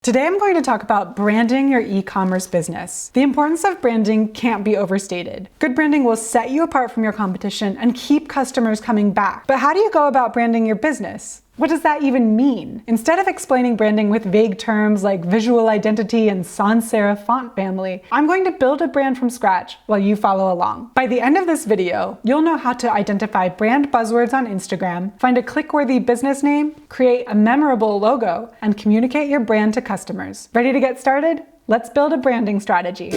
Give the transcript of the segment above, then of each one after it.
Today I'm going to talk about branding your e-commerce business. The importance of branding can't be overstated. Good branding will set you apart from your competition and keep customers coming back. But how do you go about branding your business? What does that even mean? Instead of explaining branding with vague terms like visual identity and sans serif font family, I'm going to build a brand from scratch while you follow along. By the end of this video, you'll know how to identify brand buzzwords on Instagram, find a click-worthy business name, create a memorable logo, and communicate your brand to customers. Ready to get started? Let's build a branding strategy.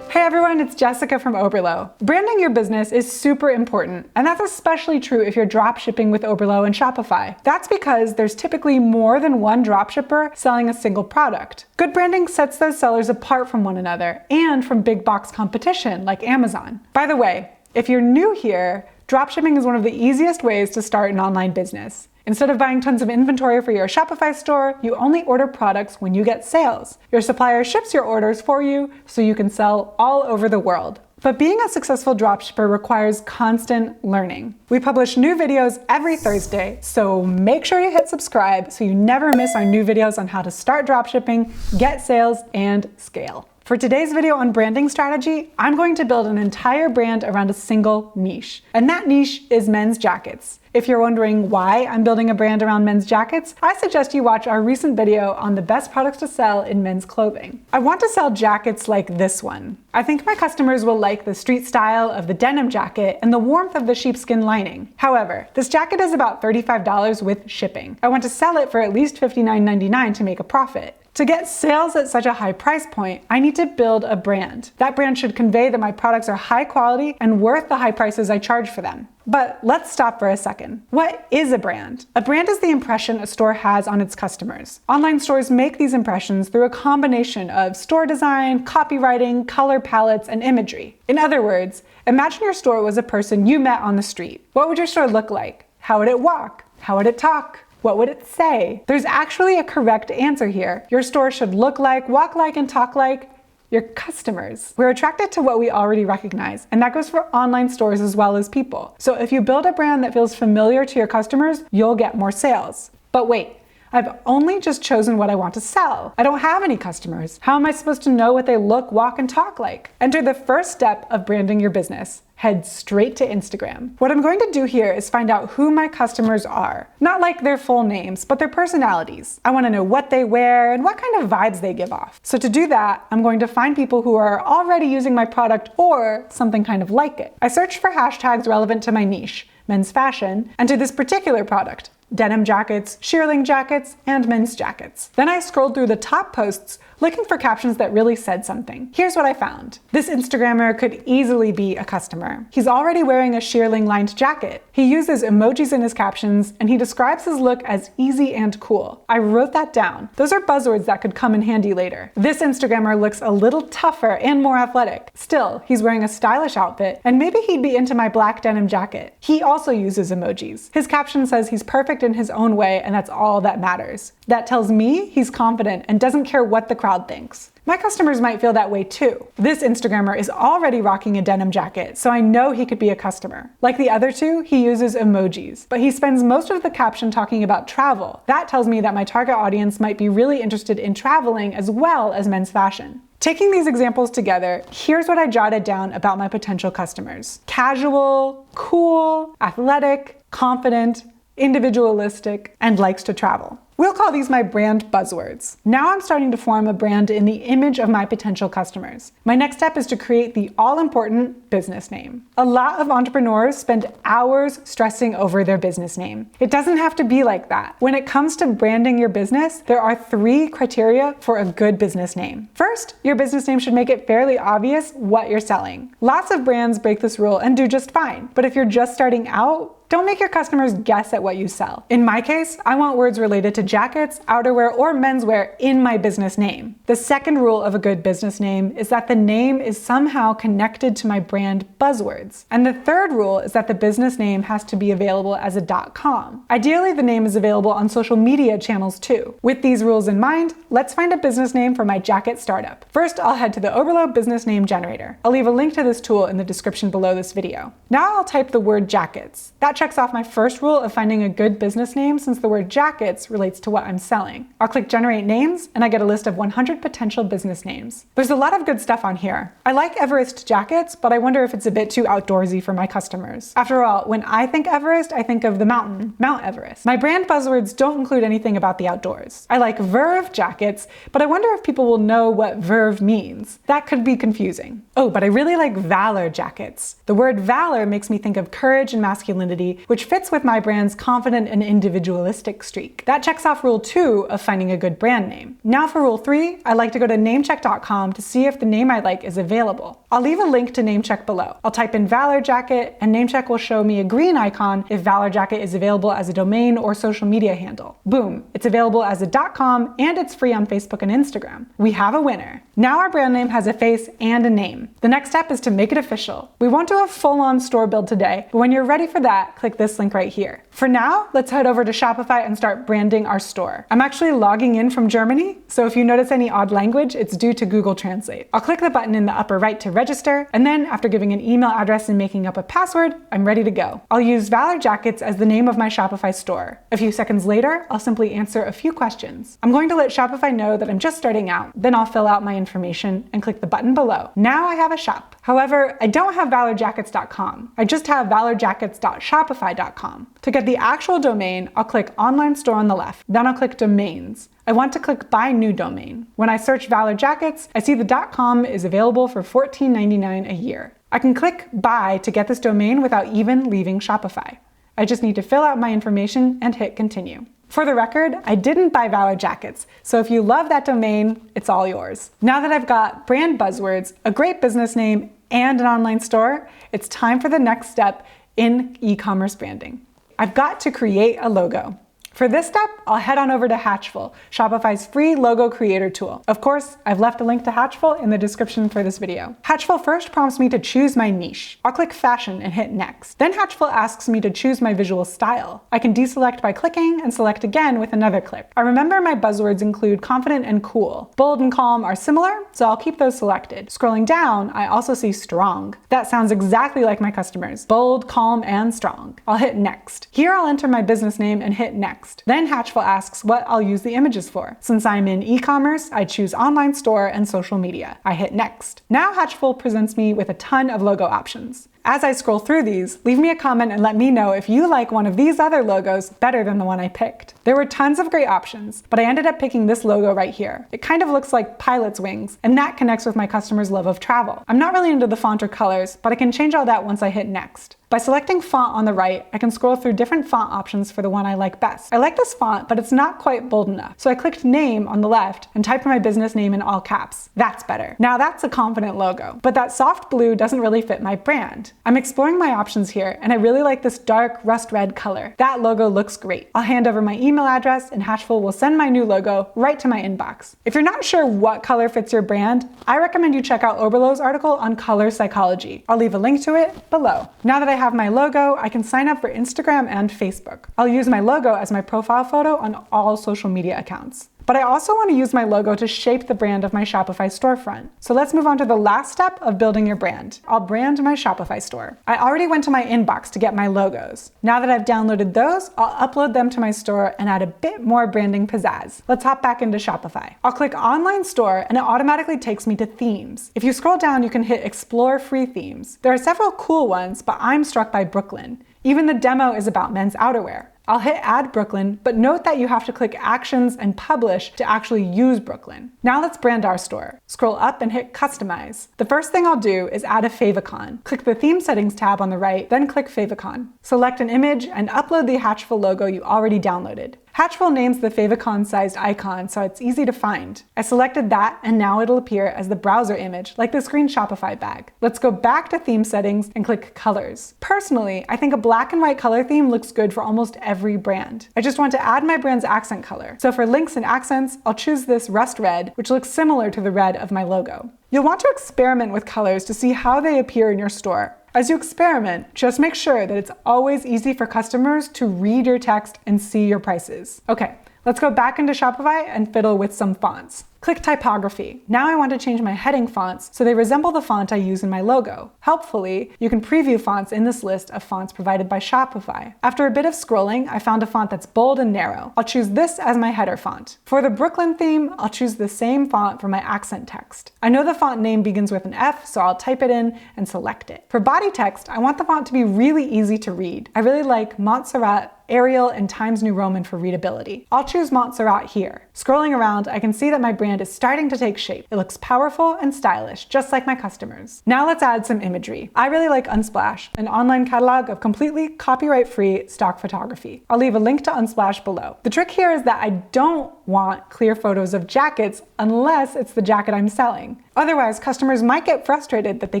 Hey everyone, it's Jessica from Oberlo. Branding your business is super important, and that's especially true if you're dropshipping with Oberlo and Shopify. That's because there's typically more than one dropshipper selling a single product. Good branding sets those sellers apart from one another and from big box competition like Amazon. By the way, if you're new here, dropshipping is one of the easiest ways to start an online business. Instead of buying tons of inventory for your Shopify store, you only order products when you get sales. Your supplier ships your orders for you so you can sell all over the world. But being a successful dropshipper requires constant learning. We publish new videos every Thursday, so make sure you hit subscribe so you never miss our new videos on how to start dropshipping, get sales, and scale. For today's video on branding strategy, I'm going to build an entire brand around a single niche. And that niche is men's jackets. If you're wondering why I'm building a brand around men's jackets, I suggest you watch our recent video on the best products to sell in men's clothing. I want to sell jackets like this one. I think my customers will like the street style of the denim jacket and the warmth of the sheepskin lining. However, this jacket is about $35 with shipping. I want to sell it for at least $59.99 to make a profit. To get sales at such a high price point, I need to build a brand. That brand should convey that my products are high quality and worth the high prices I charge for them. But let's stop for a second. What is a brand? A brand is the impression a store has on its customers. Online stores make these impressions through a combination of store design, copywriting, color palettes, and imagery. In other words, imagine your store was a person you met on the street. What would your store look like? How would it walk? How would it talk? What would it say? There's actually a correct answer here. Your store should look like, walk like, and talk like your customers. We're attracted to what we already recognize, and that goes for online stores as well as people. So if you build a brand that feels familiar to your customers, you'll get more sales. But wait, I've only just chosen what I want to sell. I don't have any customers. How am I supposed to know what they look, walk, and talk like? Enter the first step of branding your business. Head straight to Instagram. What I'm going to do here is find out who my customers are. Not like their full names, but their personalities. I want to know what they wear and what kind of vibes they give off. So to do that, I'm going to find people who are already using my product or something kind of like it. I searched for hashtags relevant to my niche, men's fashion, and to this particular product, denim jackets, shearling jackets, and men's jackets. Then I scrolled through the top posts looking for captions that really said something. Here's what I found. This Instagrammer could easily be a customer. He's already wearing a shearling lined jacket. He uses emojis in his captions, and he describes his look as easy and cool. I wrote that down. Those are buzzwords that could come in handy later. This Instagrammer looks a little tougher and more athletic. Still, he's wearing a stylish outfit, and maybe he'd be into my black denim jacket. He also uses emojis. His caption says he's perfect in his own way, and that's all that matters. That tells me he's confident and doesn't care what the crowd thinks. My customers might feel that way too. This Instagrammer is already rocking a denim jacket, so I know he could be a customer. Like the other two, he uses emojis, but he spends most of the caption talking about travel. That tells me that my target audience might be really interested in traveling as well as men's fashion. Taking these examples together, here's what I jotted down about my potential customers. Casual, cool, athletic, confident, individualistic, and likes to travel. We'll call these my brand buzzwords. Now I'm starting to form a brand in the image of my potential customers. My next step is to create the all-important business name. A lot of entrepreneurs spend hours stressing over their business name. It doesn't have to be like that. When it comes to branding your business, there are 3 criteria for a good business name. First, your business name should make it fairly obvious what you're selling. Lots of brands break this rule and do just fine. But if you're just starting out, don't make your customers guess at what you sell. In my case, I want words related to jackets, outerwear, or menswear in my business name. The second rule of a good business name is that the name is somehow connected to my brand buzzwords. And the third rule is that the business name has to be available as a .com. Ideally, the name is available on social media channels too. With these rules in mind, let's find a business name for my jacket startup. First, I'll head to the Oberlo business name generator. I'll leave a link to this tool in the description below this video. Now I'll type the word jackets. That checks off my first rule of finding a good business name since the word jackets relates to what I'm selling. I'll click generate names and I get a list of 100 potential business names. There's a lot of good stuff on here. I like Everest jackets, but I wonder if it's a bit too outdoorsy for my customers. After all, when I think Everest, I think of the mountain, Mount Everest. My brand buzzwords don't include anything about the outdoors. I like Verve jackets, but I wonder if people will know what Verve means. That could be confusing. Oh, but I really like Valor jackets. The word valor makes me think of courage and masculinity, which fits with my brand's confident and individualistic streak. That checks off rule 2 of finding a good brand name. Now for rule 3, I like to go to namecheck.com to see if the name I like is available. I'll leave a link to Namecheck below. I'll type in Valor jacket and Namecheck will show me a green icon if Valor jacket is available as a domain or social media handle. Boom, it's available as a .com and it's free on Facebook and Instagram. We have a winner. Now our brand name has a face and a name. The next step is to make it official. We won't do a full-on store build today, but when you're ready for that, click this link right here. For now, let's head over to Shopify and start branding our store. I'm actually logging in from Germany, so if you notice any odd language, it's due to Google Translate. I'll click the button in the upper right to register, and then after giving an email address and making up a password, I'm ready to go. I'll use Valor Jackets as the name of my Shopify store. A few seconds later, I'll simply answer a few questions. I'm going to let Shopify know that I'm just starting out. Then I'll fill out my information and click the button below. Now I have a shop. However, I don't have valorjackets.com. I just have valorjackets.shopify.com. To get the actual domain, I'll click Online Store on the left. Then I'll click Domains. I want to click Buy New Domain. When I search Valor Jackets, I see the .com is available for $14.99 a year. I can click Buy to get this domain without even leaving Shopify. I just need to fill out my information and hit Continue. For the record, I didn't buy Valor Jackets, so if you love that domain, it's all yours. Now that I've got brand buzzwords, a great business name, and an online store, it's time for the next step in e-commerce branding. I've got to create a logo. For this step, I'll head on over to Hatchful, Shopify's free logo creator tool. Of course, I've left a link to Hatchful in the description for this video. Hatchful first prompts me to choose my niche. I'll click Fashion and hit Next. Then Hatchful asks me to choose my visual style. I can deselect by clicking and select again with another click. I remember my buzzwords include confident and cool. Bold and calm are similar, so I'll keep those selected. Scrolling down, I also see strong. That sounds exactly like my customers. Bold, calm, and strong. I'll hit Next. Here I'll enter my business name and hit Next. Then Hatchful asks what I'll use the images for. Since I'm in e-commerce, I choose online store and social media. I hit Next. Now Hatchful presents me with a ton of logo options. As I scroll through these, leave me a comment and let me know if you like one of these other logos better than the one I picked. There were tons of great options, but I ended up picking this logo right here. It kind of looks like pilot's wings, and that connects with my customers' love of travel. I'm not really into the font or colors, but I can change all that once I hit Next. By selecting font on the right, I can scroll through different font options for the one I like best. I like this font, but it's not quite bold enough, so I clicked Name on the left and typed my business name in all caps. That's better. Now that's a confident logo, but that soft blue doesn't really fit my brand. I'm exploring my options here, and I really like this dark rust red color. That logo looks great. I'll hand over my email address and Hatchful will send my new logo right to my inbox. If you're not sure what color fits your brand, I recommend you check out Oberlo's article on color psychology. I'll leave a link to it below. Now that I have my logo, I can sign up for Instagram and Facebook. I'll use my logo as my profile photo on all social media accounts. But I also want to use my logo to shape the brand of my Shopify storefront. So let's move on to the last step of building your brand. I'll brand my Shopify store. I already went to my inbox to get my logos. Now that I've downloaded those, I'll upload them to my store and add a bit more branding pizzazz. Let's hop back into Shopify. I'll click Online Store and it automatically takes me to themes. If you scroll down, you can hit Explore Free Themes. There are several cool ones, but I'm struck by Brooklyn. Even the demo is about men's outerwear. I'll hit Add Brooklyn, but note that you have to click Actions and Publish to actually use Brooklyn. Now let's brand our store. Scroll up and hit Customize. The first thing I'll do is add a favicon. Click the Theme Settings tab on the right, then click Favicon. Select an image and upload the Hatchful logo you already downloaded. Hatchful names the favicon-sized icon, so it's easy to find. I selected that, and now it'll appear as the browser image, like this green Shopify bag. Let's go back to Theme Settings and click Colors. Personally, I think a black and white color theme looks good for almost every brand. I just want to add my brand's accent color. So for links and accents, I'll choose this rust red, which looks similar to the red of my logo. You'll want to experiment with colors to see how they appear in your store. As you experiment, just make sure that it's always easy for customers to read your text and see your prices. Okay, let's go back into Shopify and fiddle with some fonts. Click Typography. Now I want to change my heading fonts so they resemble the font I use in my logo. Helpfully, you can preview fonts in this list of fonts provided by Shopify. After a bit of scrolling, I found a font that's bold and narrow. I'll choose this as my header font. For the Brooklyn theme, I'll choose the same font for my accent text. I know the font name begins with an F, so I'll type it in and select it. For body text, I want the font to be really easy to read. I really like Montserrat, Arial, and Times New Roman for readability. I'll choose Montserrat here. Scrolling around, I can see that my brand is starting to take shape. It looks powerful and stylish, just like my customers. Now let's add some imagery. I really like Unsplash, an online catalog of completely copyright-free stock photography. I'll leave a link to Unsplash below. The trick here is that I don't want clear photos of jackets unless it's the jacket I'm selling. Otherwise, customers might get frustrated that they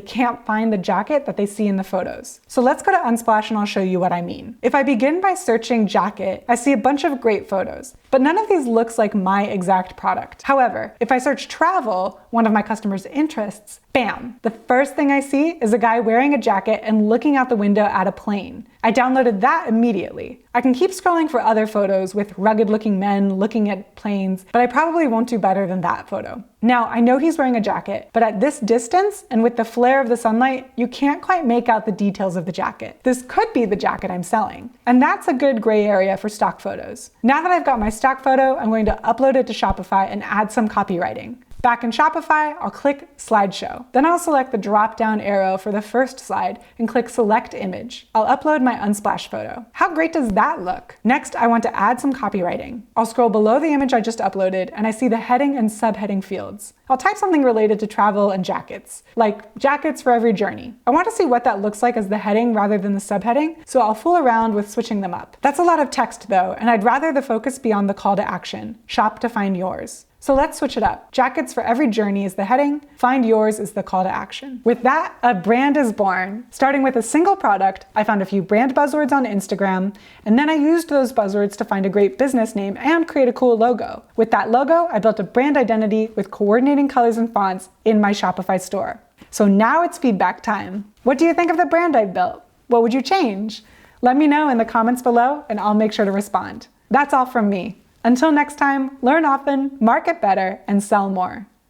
can't find the jacket that they see in the photos. So let's go to Unsplash and I'll show you what I mean. If I begin by searching jacket, I see a bunch of great photos, but none of these looks like my exact product. However, if I search travel, one of my customers' interests, bam! The first thing I see is a guy wearing a jacket and looking out the window at a plane. I downloaded that immediately. I can keep scrolling for other photos with rugged-looking men looking at planes, but I probably won't do better than that photo. Now, I know he's wearing a jacket, but at this distance and with the flare of the sunlight, you can't quite make out the details of the jacket. This could be the jacket I'm selling. And that's a good gray area for stock photos. Now that I've got my stock photo, I'm going to upload it to Shopify and add some copywriting. Back in Shopify, I'll click Slideshow. Then I'll select the drop-down arrow for the first slide and click Select Image. I'll upload my Unsplash photo. How great does that look? Next, I want to add some copywriting. I'll scroll below the image I just uploaded and I see the heading and subheading fields. I'll type something related to travel and jackets, like jackets for every journey. I want to see what that looks like as the heading rather than the subheading, so I'll fool around with switching them up. That's a lot of text though, and I'd rather the focus be on the call to action, shop to find yours. So let's switch it up. Jackets for every journey is the heading, find yours is the call to action. With that, a brand is born. Starting with a single product, I found a few brand buzzwords on Instagram, and then I used those buzzwords to find a great business name and create a cool logo. With that logo, I built a brand identity with coordinating colors and fonts in my Shopify store. So now it's feedback time. What do you think of the brand I built? What would you change? Let me know in the comments below and I'll make sure to respond. That's all from me. Until next time, learn often, market better, and sell more.